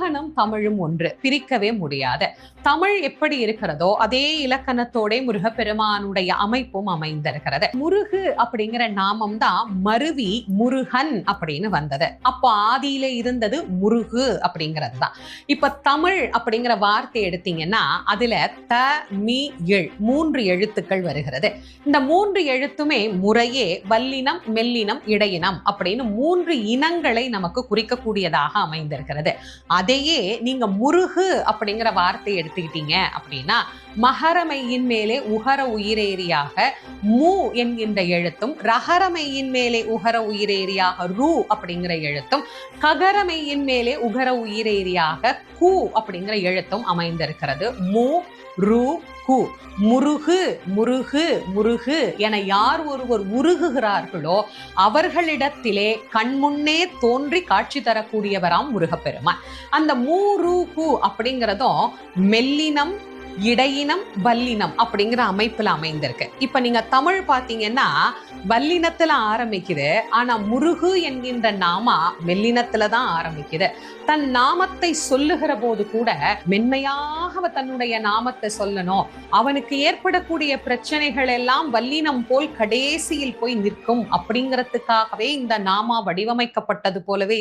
முருகனும் தமிழும் ஒன்று, பிரிக்கவே முடியாது. தமிழ் எப்படி இருக்கிறதோ அதே இலக்கணத்தோட முருகப்பெருமானுடைய அமைப்பும் அமைந்திருக்கிறது. முருகு அப்படிங்கிற நாமம் தான் மருவி முருகன் அப்படின்னு வந்தது. அப்போ ஆதியில இருந்தது முருகு அப்படிங்கிறது தான். இப்ப தமிழ் அப்படிங்கிற வார்த்தை எடுத்தீங்கன்னா அதுல த மீ எள் 3 எழுத்துக்கள் வருகிறது. இந்த 3 எழுத்துமே முறையே வல்லினம், மெல்லினம், இடையினம் அப்படின்னு 3 இனங்களை நமக்கு குறிக்கக்கூடியதாக அமைந்திருக்கிறது. அதையே நீங்க முருகு அப்படிங்கிற வார்த்தை எடுத்துக்கிட்டீங்க அப்படின்னா மகரமையின் மேலே உகர உயிரேரியாக மூ என்கின்ற எழுத்தும், ரகரமையின் மேலே உகர உயிரேரியாக ரூ அப்படிங்கிற எழுத்தும், ககரமையின் மேலே உகர உயிரேரியாக கு அப்படிங்கிற எழுத்தும் அமைந்திருக்கிறது. மூ ரு கு. முருகு முருகு முருகு என யார் ஒருவர் உருகுகிறார்களோ அவர்களிடத்திலே கண்முன்னே தோன்றி காட்சி தரக்கூடியவராம் முருகப்பெருமான். அந்த மூரு கு அப்படிங்கிறதும் மெல்லினம், இடையினம், வல்லினம் அப்படிங்கிற அமைப்புல அமைந்திருக்கு. இப்ப நீங்க தமிழ் பாத்தீங்கன்னா வல்லினத்துல ஆரம்பிக்குது, ஆனா முருகு என்கின்ற நாமா மெல்லினத்துல தான் ஆரம்பிக்குது. தன் நாமத்தை சொல்லுகிற போது கூட மென்மையாக தன்னுடைய நாமத்தை சொல்லணும். அவனுக்கு ஏற்படக்கூடிய பிரச்சனைகள் எல்லாம் வல்லினம் போல் கடைசியில் போய் நிற்கும் அப்படிங்கிறதுக்காகவே இந்த நாமா வடிவமைக்கப்பட்டது போலவே